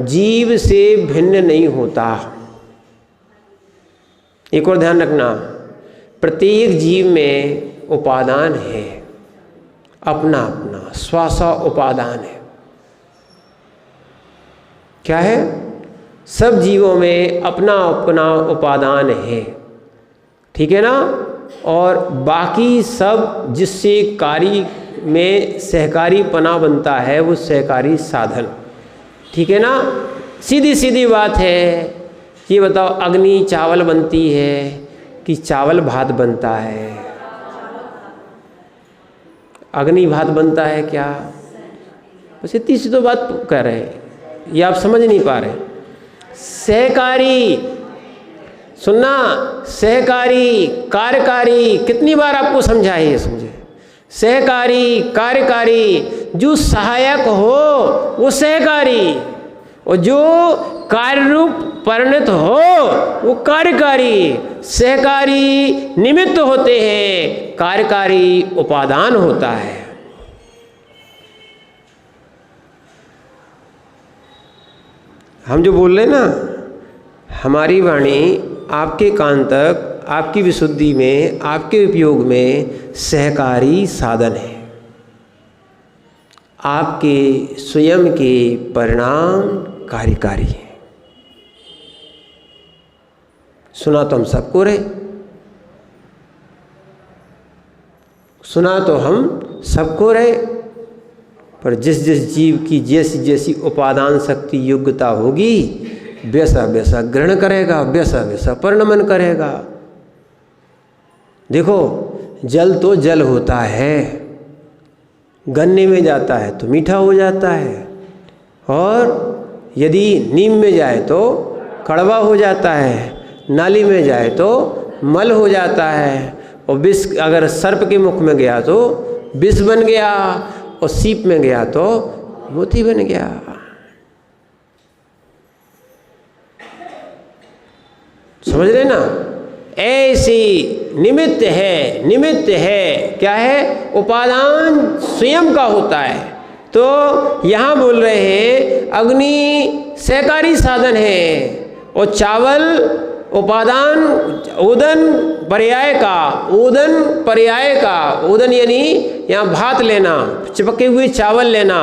जीव से भिन्न नहीं होता। एक और ध्यान रखना, प्रत्येक जीव में उपादान है, अपना अपना स्वासा उपादान है। क्या है? सब जीवों में अपना अपना उपादान है। ठीक है ना? और बाकी सब जिससे कार्य में सहकारी पना बनता है वो सहकारी साधन। ठीक है ना? सीधी सीधी बात है। ये बताओ, अग्नि चावल बनती है कि चावल भात बनता है? अग्नि भात बनता है क्या? बस इतनी सी तो बात कह रहे हैं, ये आप समझ नहीं पा रहे। सहकारी, सुनना, सहकारी कार्यकारी, कितनी बार आपको समझाए ये समझे? सहकारी कार्यकारी, जो सहायक हो वो सहकारी, और जो कार्य रूप परिणत हो वो कार्यकारी। सहकारी निमित्त होते हैं, कार्यकारी उपादान होता है। हम जो बोल रहे हैं ना, हमारी वाणी आपके कान तक, आपकी विशुद्धि में, आपके उपयोग में सहकारी साधन है। आपके स्वयं के परिणाम कार्यकारी है। सुना तो हम सबको रहे, सुना तो हम सबको रहे, पर जिस जिस जीव की जैसी जैसी उपादान शक्ति योग्यता होगी वैसा वैसा ग्रहण करेगा, वैसा वैसा परिणमन करेगा। देखो, जल तो जल होता है, गन्ने में जाता है तो मीठा हो जाता है, और यदि नीम में जाए तो कड़वा हो जाता है, नाली में जाए तो मल हो जाता है, और विष अगर सर्प के मुख में गया तो विष बन गया, और सीप में गया तो मोती बन गया। समझ रहे ना, ऐसी निमित्त है, निमित्त है क्या है, उपादान स्वयं का होता है। तो यहाँ बोल रहे हैं अग्नि सहकारी साधन है और चावल उपादान, उदन पर्याय का, उदन पर्याय का, उदन यानी यहाँ भात लेना, चिपके हुए चावल लेना,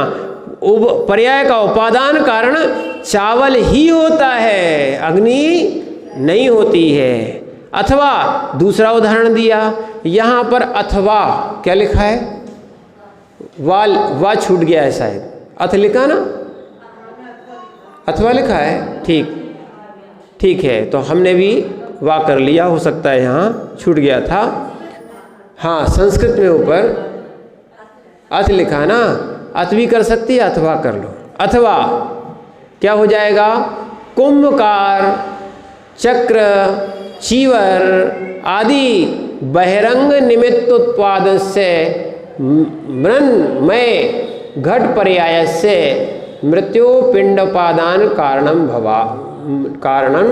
पर्याय का उपादान कारण चावल ही होता है, अग्नि नहीं होती है। अथवा दूसरा उदाहरण दिया यहाँ पर, अथवा क्या लिखा है, वा छूट गया है शायद, अथ लिखा ना, अथवा लिखा है, ठीक है, तो हमने भी वा कर लिया, हो सकता है यहाँ छूट गया था। हाँ, संस्कृत में ऊपर अथ लिखा ना, अथ भी कर सकती है, अथवा कर लो। अथवा क्या हो जाएगा, कुंभकार, चक्र, चीवर आदि बहिरंग निमित्त उत्पाद से मृन्मय घट पर्याय से मृत्यु पिंडोपादान कारणम भवा, कारणम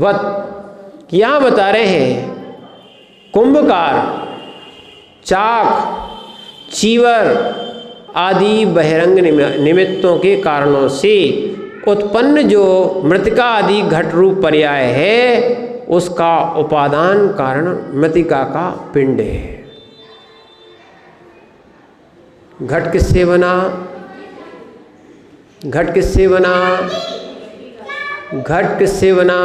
वत। यहाँ बता रहे हैं कुंभकार, चाक, चीवर आदि बहिरंग निमित्तों के कारणों से उत्पन्न जो मृतिका आदि घट रूप पर्याय है, उसका उपादान कारण मृतिका का पिंड है। घट किससे बना, घट किससे बना, घट किससे बना,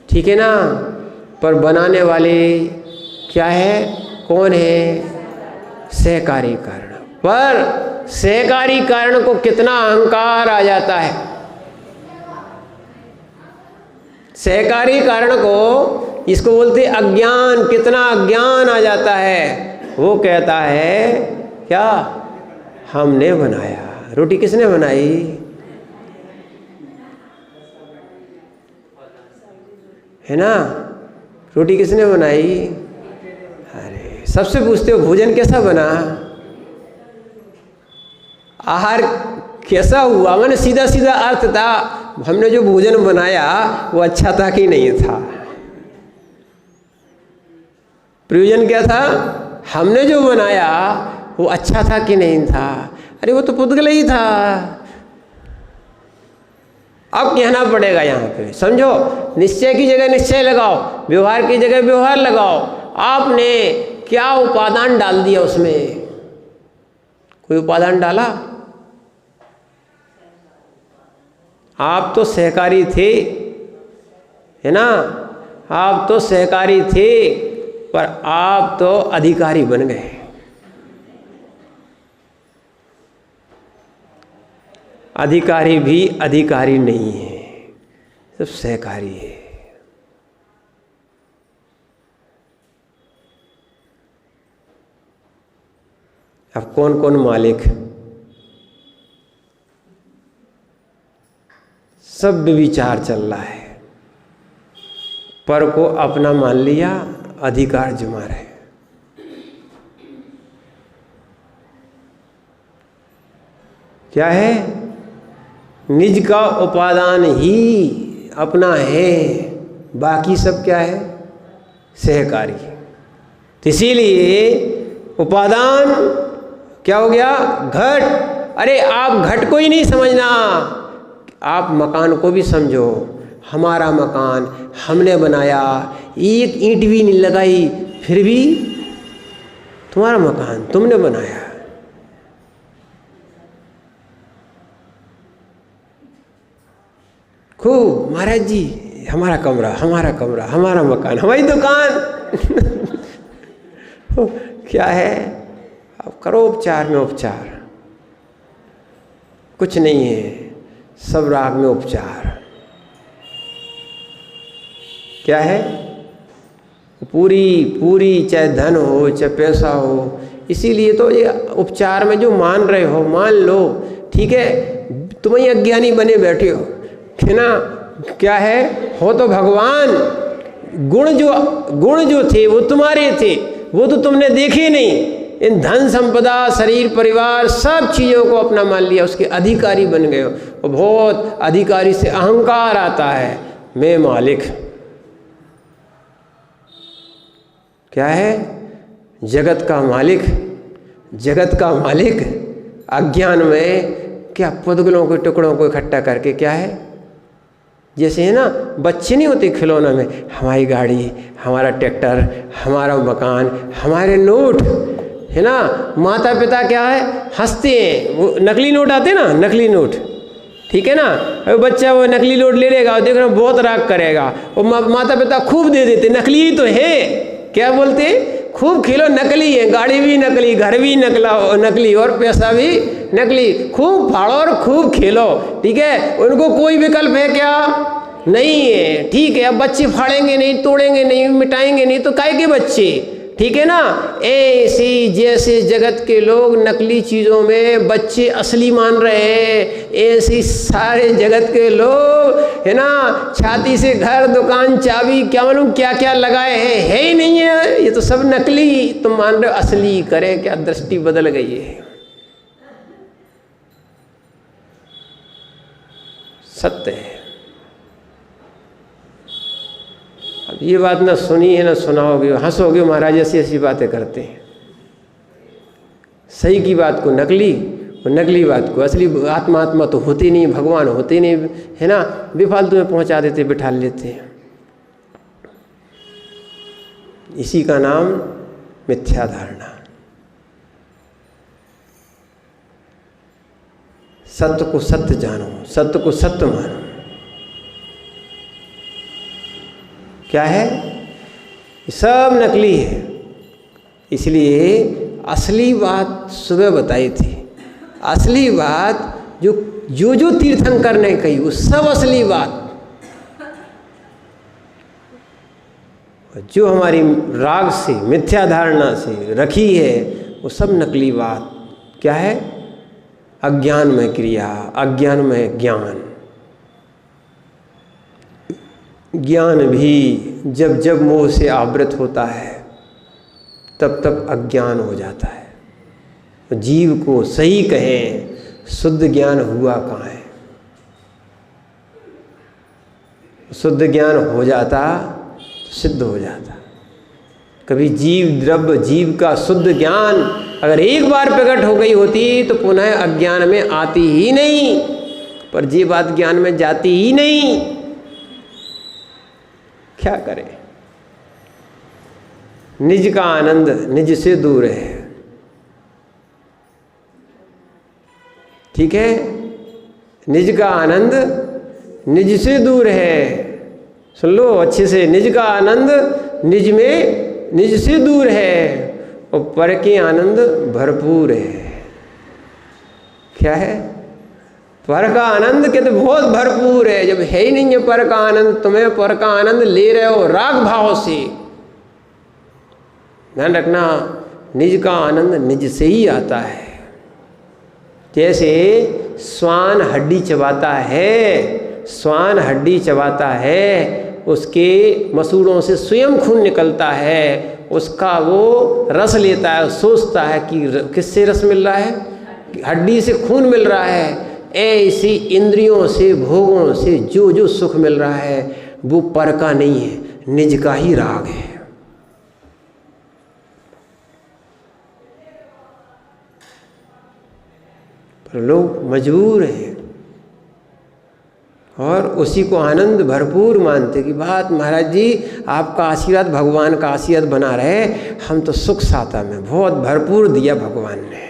ठीक है ना, पर बनाने वाले क्या है, कौन है, सहकारी कारण। पर सहकारी कारण को कितना अहंकार आ जाता है, सहकारी कारण को, इसको बोलते अज्ञान, कितना अज्ञान आ जाता है। वो कहता है क्या, हमने बनाया, रोटी किसने बनाई, है ना, रोटी किसने बनाई, अरे सबसे पूछते हो भोजन कैसा बना, आहार कैसा हुआ, मैंने सीधा सीधा अर्थ था, हमने जो भोजन बनाया वो अच्छा था कि नहीं था, प्रयोजन क्या था, हमने जो बनाया वो अच्छा था कि नहीं था, अरे वो तो पुद्गल ही था। अब कहना पड़ेगा यहाँ पे, समझो, निश्चय की जगह निश्चय लगाओ, व्यवहार की जगह व्यवहार लगाओ। आपने क्या उपादान डाल दिया उसमें, कोई उपादान डाला, आप तो सहकारी थे, है ना, आप तो सहकारी थे, पर आप तो अधिकारी बन गए। अधिकारी भी अधिकारी नहीं है, सब सहकारी है। अब कौन कौन मालिक, सब विचार चल रहा है, पर को अपना मान लिया, अधिकार जमा रहे। क्या है, निज का उपादान ही अपना है, बाकी सब क्या है, सहकारी। तो इसीलिए उपादान क्या हो गया, घट। अरे आप घट को ही नहीं समझना, आप मकान को भी समझो। हमारा मकान हमने बनाया, एक ईंट भी नहीं लगाई, फिर भी तुम्हारा मकान तुमने बनाया। खूब महाराज जी, हमारा कमरा, हमारा कमरा, हमारा मकान, हमारी दुकान। क्या है, अब करो उपचार में उपचार, कुछ नहीं है, सब राग में उपचार। क्या है, पूरी चाहे धन हो चाहे पैसा हो, इसीलिए तो ये उपचार में जो मान रहे हो मान लो, ठीक है। तुम ही अज्ञानी बने बैठे हो, है ना, क्या है, हो तो भगवान। गुण जो थे वो तुम्हारे थे, वो तो तुमने देखे नहीं। इन धन संपदा, शरीर, परिवार, सब चीज़ों को अपना मान लिया, उसके अधिकारी बन गए हो। और बहुत अधिकारी से अहंकार आता है, मैं मालिक, क्या है? जगत का मालिक, जगत का मालिक अज्ञान में क्या पुतगलों के टुकड़ों को इकट्ठा करके क्या है, जैसे है ना बच्चे नहीं होते खिलौना में, हमारी गाड़ी, हमारा ट्रैक्टर, हमारा मकान, हमारे नोट, है ना। माता पिता क्या है, हंसते हैं, वो नकली नोट आते हैं ना, नकली नोट, ठीक है ना। अब बच्चा वो नकली नोट ले लेगा, देख रहा बहुत राग करेगा, और माता पिता खूब दे देते, नकली ही तो है, क्या बोलते, खूब खेलो, नकली है, गाड़ी भी नकली, घर भी नकली और पैसा भी नकली, खूब फाड़ो और खूब खेलो, ठीक है। उनको कोई विकल्प है क्या? नहीं है, ठीक है। अब बच्चे फाड़ेंगे नहीं, तोड़ेंगे नहीं, मिटाएंगे नहीं, तो काहे के बच्चे, ठीक है ना। ऐसी जैसे जगत के लोग नकली चीज़ों में बच्चे असली मान रहे हैं, ऐसी सारे जगत के लोग, है ना, छाती से घर, दुकान, चाबी, क्या मालूम क्या क्या लगाए हैं, है ही नहीं है, ये तो सब नकली, तुम मान रहे हो असली। करें क्या, दृष्टि बदल गई है। सत्य है। अब ये बात ना सुनी है ना सुनाओगे, हंसोगे, महाराज ऐसी ऐसी बातें करते हैं। सही की बात को नकली और नकली बात को असली। आत्मा तो होती नहीं, भगवान होते नहीं, है ना, बेफालतू में पहुंचा देते, बिठा लेते हैं। इसी का नाम मिथ्या धारणा। सत्य को सत्य जानो, सत्य को सत्य मानो। क्या है? सब नकली है। इसलिए असली बात सुबह बताई थी, असली बात जो तीर्थंकर ने कही वो सब असली बात, जो हमारी राग से, मिथ्या धारणा से रखी है, वो सब नकली बात। क्या है? अज्ञान में क्रिया, अज्ञान में ज्ञान। ज्ञान भी जब जब मोह से आवृत होता है तब तब अज्ञान हो जाता है। जीव को सही कहें, शुद्ध ज्ञान हुआ कहाँ है? शुद्ध ज्ञान हो जाता तो सिद्ध हो जाता। कभी जीव द्रव्य, जीव का शुद्ध ज्ञान अगर एक बार प्रकट हो गई होती तो पुनः अज्ञान में आती ही नहीं, पर ये बात ज्ञान में जाती ही नहीं। क्या करें? निज का आनंद निज से दूर है, ठीक है। निज का आनंद निज से दूर है। सुन लो अच्छे से, निज का आनंद निज में, निज से दूर है, और पर के आनंद भरपूर है। क्या है? पर का आनंद कहते बहुत भरपूर है। जब है ही नहीं है पर का आनंद, तुम्हें पर का आनंद ले रहे हो राग भाव से। ध्यान रखना, निज का आनंद निज से ही आता है। जैसे श्वान हड्डी चबाता है, श्वान हड्डी चबाता है, उसके मसूड़ों से स्वयं खून निकलता है, उसका वो रस लेता है, सोचता है कि किससे रस मिल रहा है, हड्डी से खून मिल रहा है। ऐसी इंद्रियों से, भोगों से जो जो सुख मिल रहा है वो पर का नहीं है, निज का ही राग है। पर लोग मजबूर हैं और उसी को आनंद भरपूर मानते कि बात महाराज जी आपका आशीर्वाद, भगवान का आशीर्वाद बना रहे, हम तो सुख साता में बहुत भरपूर दिया भगवान ने।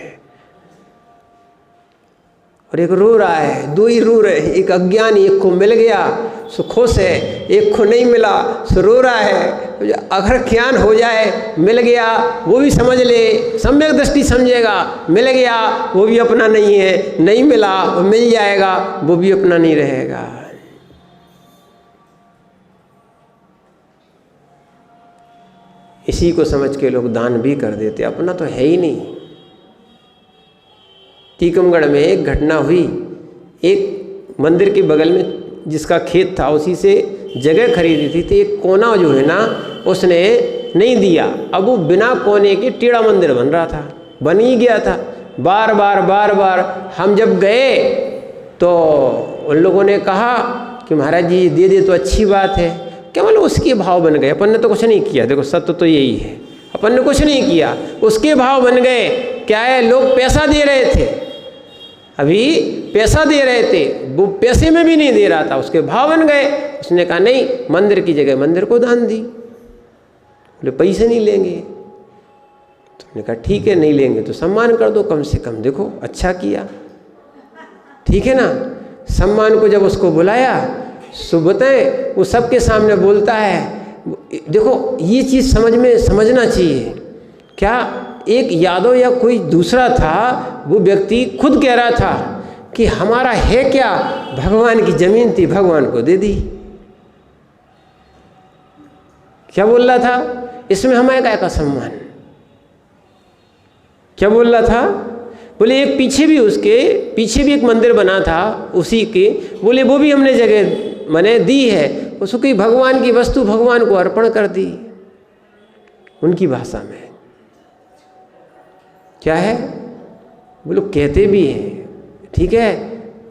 और एक रो रहा है, दो ही रो रहे हैं, एक अज्ञानी, एक को मिल गया सो खुश है, एक को नहीं मिला सो रो रहा है। अगर ज्ञान हो जाए, मिल गया वो भी समझ ले, सम्यक दृष्टि समझेगा, मिल गया वो भी अपना नहीं है, नहीं मिला वो मिल जाएगा वो भी अपना नहीं रहेगा। इसी को समझ के लोग दान भी कर देते, अपना तो है ही नहीं। टीकमगढ़ में एक घटना हुई, एक मंदिर के बगल में जिसका खेत था उसी से जगह खरीदी थी, तो एक कोना जो है ना उसने नहीं दिया। अब वो बिना कोने के टेढ़ा मंदिर बन रहा था, बन ही गया था। बार बार हम जब गए तो उन लोगों ने कहा कि महाराज जी दे दे तो अच्छी बात है, केवल उसके भाव बन गए, अपन ने तो कुछ नहीं किया। देखो सत्य तो यही है, अपन ने कुछ नहीं किया, उसके भाव बन गए। क्या है, लोग पैसा दे रहे थे, अभी पैसा दे रहे थे, वो पैसे में भी नहीं दे रहा था, उसके भाव बन गए। उसने कहा नहीं, मंदिर की जगह मंदिर को दान दी। बोले पैसे नहीं लेंगे। तो हमने कहा ठीक है, नहीं लेंगे तो सम्मान कर दो कम से कम, देखो अच्छा किया, ठीक है ना। सम्मान को जब उसको बुलाया, सुबह वो सबके सामने बोलता है। देखो ये चीज़ समझना चाहिए। क्या एक यादव या कोई दूसरा था, वो व्यक्ति खुद कह रहा था कि हमारा है क्या, भगवान की जमीन थी, भगवान को दे दी। क्या बोल रहा था, इसमें हमारे क्या का सम्मान। क्या बोल रहा था, बोले एक उसके पीछे भी एक मंदिर बना था उसी के, बोले वो भी हमने जगह मैंने दी है, उसकी भगवान की वस्तु भगवान को अर्पण कर दी। उनकी भाषा में क्या है, वो लोग कहते भी हैं, ठीक है,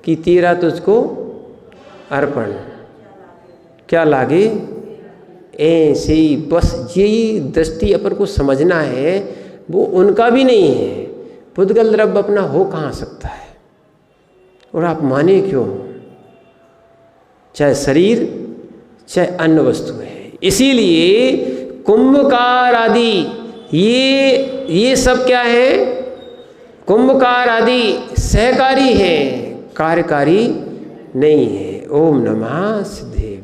कि तेरा तुझको अर्पण क्या लागे, ऐसे ही बस यही दृष्टि अपन को समझना है। वो उनका भी नहीं है, पुद्गल द्रव्य अपना हो कहाँ सकता है, और आप माने क्यों, चाहे शरीर चाहे अन्य वस्तु है। इसीलिए कुंभकार आदि ये सब क्या है, कुंभकार आदि सहकारी हैं, कार्यकारी नहीं है। ओम नमः सिद्धे।